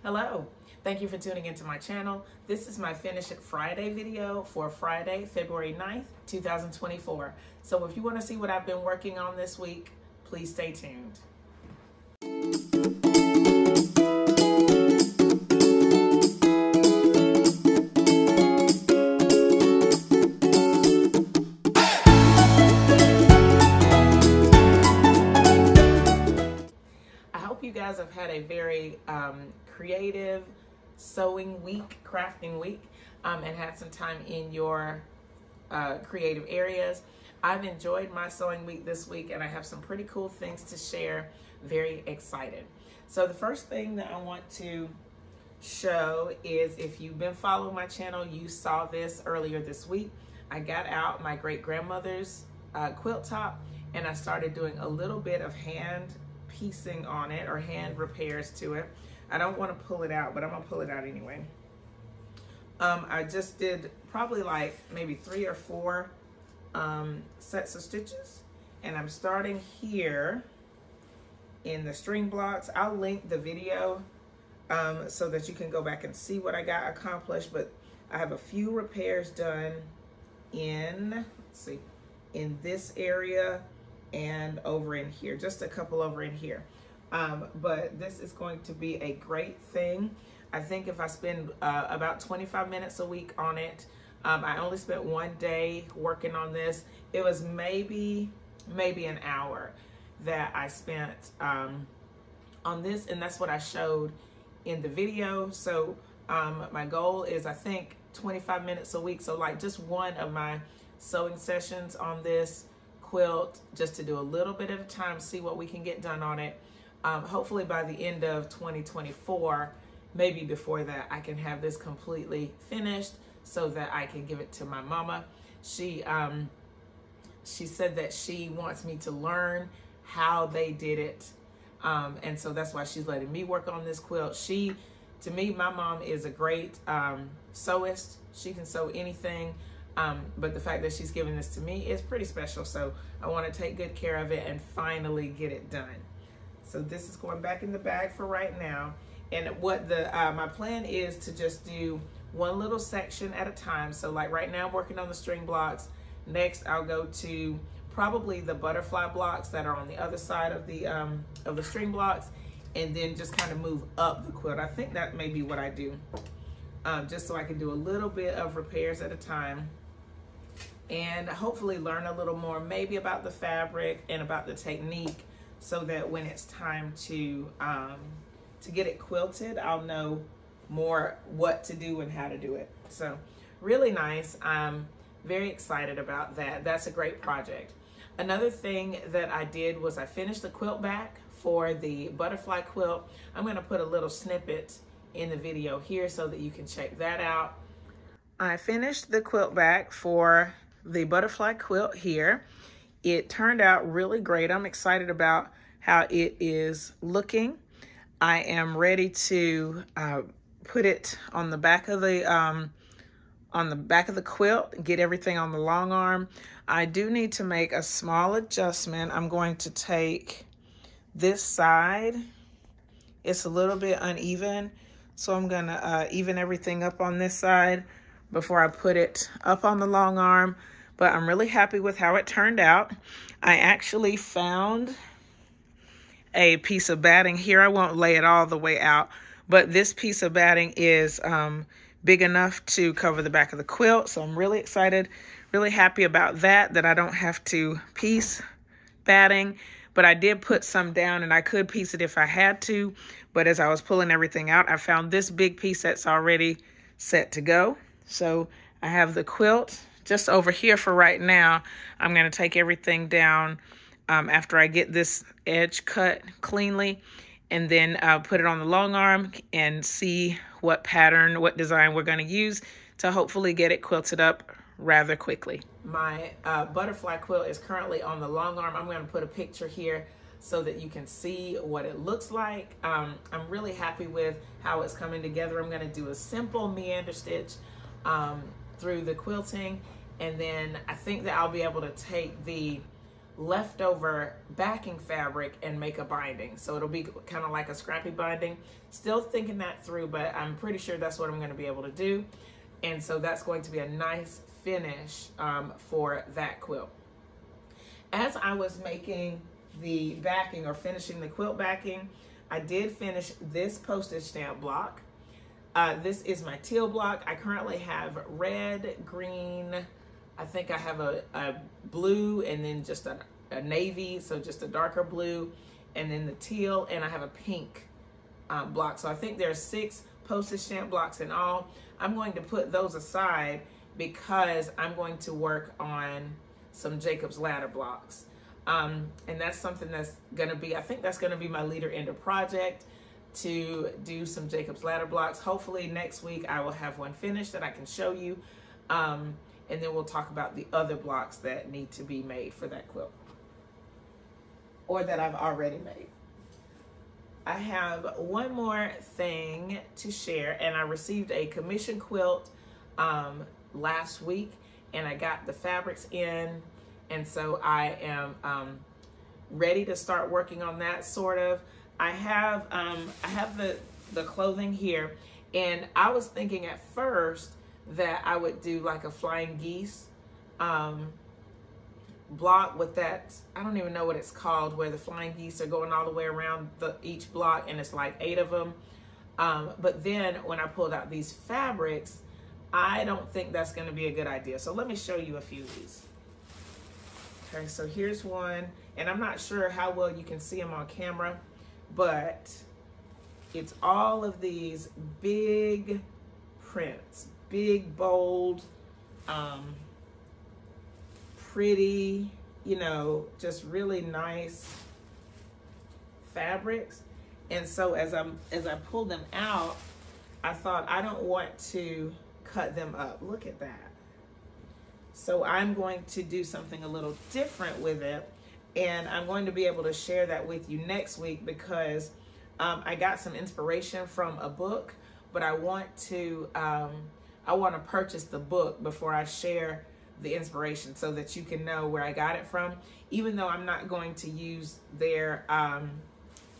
Hello, thank you for tuning into my channel. This is my Finish It Friday video for Friday, February 9th, 2024. So if you want to see what I've been working on this week, please stay tuned. You guys have had a very creative sewing week, crafting week, and had some time in your creative areas. I've enjoyed my sewing week this week, and I have some pretty cool things to share. Very excited. So the first thing that I want to show is, if you've been following my channel, you saw this earlier this week. I got out my great-grandmother's quilt top, and I started doing a little bit of hand piecing on it, or hand repairs to it. I don't want to pull it out, but I'm gonna pull it out anyway. I just did probably like maybe 3 or 4 sets of stitches, and I'm starting here in the string blocks. I'll link the video so that you can go back and see what I got accomplished, but I have a few repairs done in, let's see, in this area and over in here, just a couple over in here. But this is going to be a great thing. I think if I spend about 25 minutes a week on it, I only spent 1 day working on this. It was maybe an hour that I spent on this, and that's what I showed in the video. So my goal is, I think, 25 minutes a week. So like just one of my sewing sessions on this quilt, just to do a little bit at a time, see what we can get done on it. Hopefully by the end of 2024, maybe before that, I can have this completely finished so that I can give it to my mama. She said that she wants me to learn how they did it, and so that's why she's letting me work on this quilt. To me, my mom is a great sewist. She can sew anything. But the fact that she's giving this to me is pretty special. So I want to take good care of it and finally get it done. So this is going back in the bag for right now. And what my plan is to just do one little section at a time. So like right now I'm working on the string blocks. Next I'll go to probably the butterfly blocks that are on the other side of the string blocks, and then just kind of move up the quilt. I think that may be what I do, just so I can do a little bit of repairs at a time, and hopefully learn a little more maybe about the fabric and about the technique, so that when it's time to get it quilted, I'll know more what to do and how to do it. So really nice. I'm very excited about that. That's a great project. Another thing that I did was I finished the quilt back for the butterfly quilt. I'm going to put a little snippet in the video here so that you can check that out. I finished the quilt back for the butterfly quilt here. It turned out really great. I'm excited about how it is looking. I am ready to put it on the back of the quilt, get everything on the long arm. I do need to make a small adjustment. I'm going to take this side. It's a little bit uneven, so I'm gonna even everything up on this side before I put it up on the long arm. But I'm really happy with how it turned out. I actually found a piece of batting here. I won't lay it all the way out, but this piece of batting is big enough to cover the back of the quilt. So I'm really excited, really happy about that I don't have to piece batting. But I did put some down, and I could piece it if I had to. But as I was pulling everything out, I found this big piece that's already set to go. So I have the quilt just over here for right now. I'm going to take everything down after I get this edge cut cleanly, and then put it on the long arm and see what pattern, what design we're going to use to hopefully get it quilted up rather quickly. My butterfly quilt is currently on the long arm. I'm going to put a picture here so that you can see what it looks like. I'm really happy with how it's coming together. I'm going to do a simple meander stitch through the quilting, and then I think that I'll be able to take the leftover backing fabric and make a binding. So it'll be kind of like a scrappy binding. Still thinking that through, but I'm pretty sure that's what I'm going to be able to do. And so that's going to be a nice finish for that quilt. As I was making the backing or finishing the quilt backing, I did finish this postage stamp block. This is my teal block. I currently have red, green, I think I have a blue, and then just a navy, so just a darker blue, and then the teal, and I have a pink block. So I think there's 6 postage stamp blocks in all. I'm going to put those aside because I'm going to work on some Jacob's Ladder blocks. And that's something that's gonna be, I think that's gonna be my leader ender project, to do some Jacob's Ladder blocks. Hopefully next week I will have one finished that I can show you. And then we'll talk about the other blocks that need to be made for that quilt, or that I've already made. I have one more thing to share, and I received a commission quilt last week, and I got the fabrics in, and so I am ready to start working on that, sort of. I have the clothing here, and I was thinking at first that I would do like a flying geese block with that, I don't even know what it's called, where the flying geese are going all the way around each block, and it's like 8 of them. But then when I pulled out these fabrics, I don't think that's going to be a good idea. So let me show you a few of these. Okay, so here's one, and I'm not sure how well you can see them on camera, but it's all of these big prints, big, bold, pretty, you know, just really nice fabrics. And so as I pulled them out, I thought, I don't want to cut them up. Look at that. So I'm going to do something a little different with it, and I'm going to be able to share that with you next week, because I got some inspiration from a book, but I want to purchase the book before I share the inspiration, so that you can know where I got it from. Even though I'm not going to use their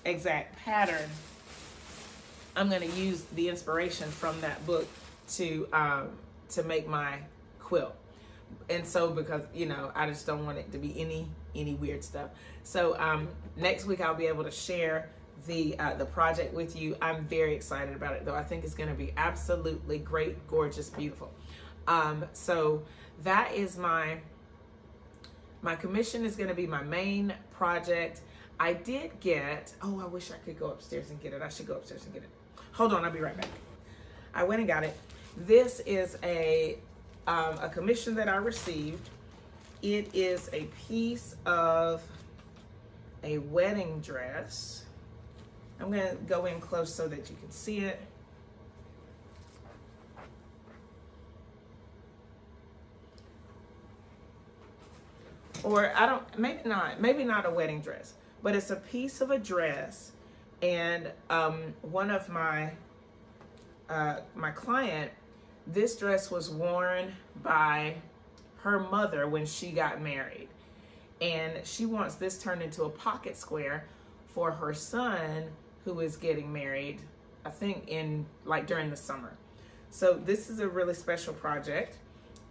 exact pattern, I'm going to use the inspiration from that book to make my quilt. And so, because, you know, I just don't want it to be any weird stuff. So next week I'll be able to share the project with you. I'm very excited about it, though. I think it's going to be absolutely great, gorgeous, beautiful. So that is my commission is going to be my main project. I did get, oh, I wish I could go upstairs and get it. I should go upstairs and get it. Hold on, I'll be right back. I went and got it. This is a commission that I received. It is a piece of a wedding dress. I'm going to go in close so that you can see it. Or I don't, maybe not a wedding dress, but it's a piece of a dress. And one of my client, this dress was worn by her mother when she got married, and she wants this turned into a pocket square for her son who is getting married, I think during the summer. So this is a really special project.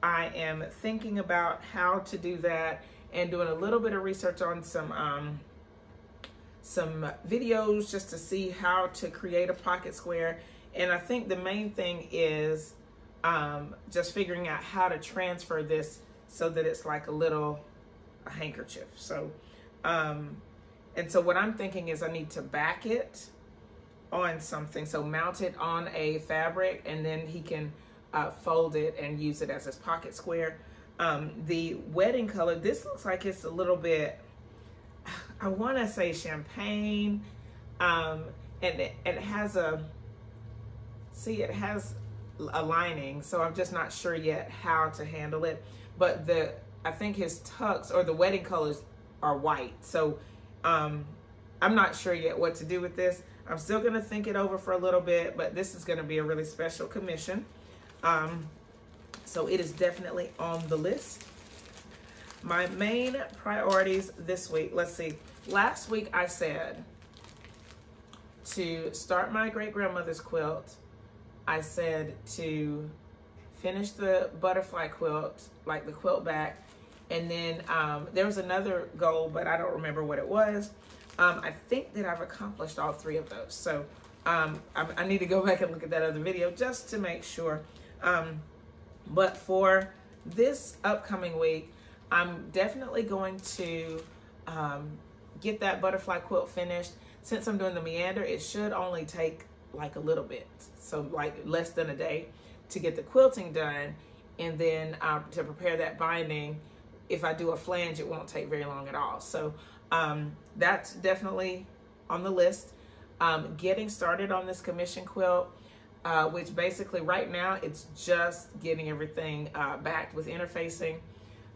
I am thinking about how to do that and doing a little bit of research on some videos just to see how to create a pocket square. And I think the main thing is just figuring out how to transfer this so that it's like a handkerchief. So, and so what I'm thinking is I need to back it on something. So mount it on a fabric, and then he can fold it and use it as his pocket square. The wedding color, this looks like it's a little bit, I want to say champagne, and it has it has a lining, so I'm just not sure yet how to handle it. But I think his tux, or the wedding colors, are white. So I'm not sure yet what to do with this. I'm still going to think it over for a little bit, but this is going to be a really special commission. So it is definitely on the list. my main priorities this week, let's see. Last week I said to start my great-grandmother's quilt. I said to finish the butterfly quilt, like the quilt back. And then there was another goal, but I don't remember what it was. I think that I've accomplished all 3 of those. So I need to go back and look at that other video just to make sure. But for this upcoming week, I'm definitely going to get that butterfly quilt finished. Since I'm doing the meander, it should only take like a little bit. So like less than a day to get the quilting done. And then to prepare that binding, if I do a flange, it won't take very long at all. So that's definitely on the list. Getting started on this commission quilt, which basically right now it's just getting everything backed with interfacing.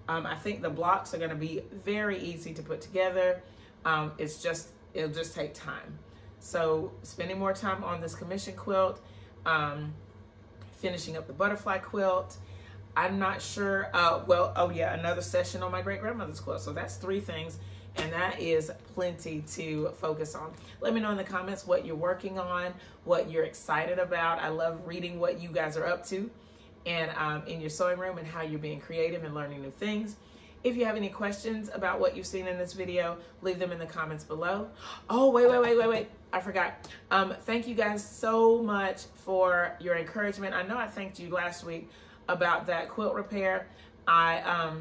I think the blocks are going to be very easy to put together. It'll just take time. So spending more time on this commission quilt, finishing up the butterfly quilt. I'm not sure, oh yeah, another session on my great-grandmother's quilt. So that's 3 things, and that is plenty to focus on. Let me know in the comments what you're working on, what you're excited about. I love reading what you guys are up to and in your sewing room and how you're being creative and learning new things. If you have any questions about what you've seen in this video, leave them in the comments below. Oh, wait, I forgot. Thank you guys so much for your encouragement. I know I thanked you last week about that quilt repair. I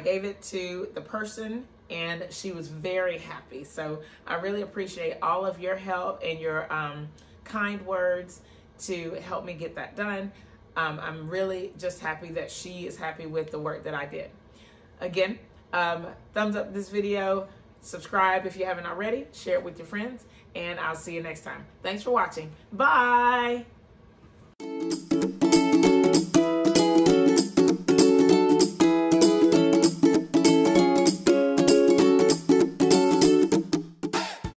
gave it to the person and she was very happy. So I really appreciate all of your help and your kind words to help me get that done. I'm really just happy that she is happy with the work that I did. Again, thumbs up this video, subscribe if you haven't already, share it with your friends, and I'll see you next time. Thanks for watching. Bye.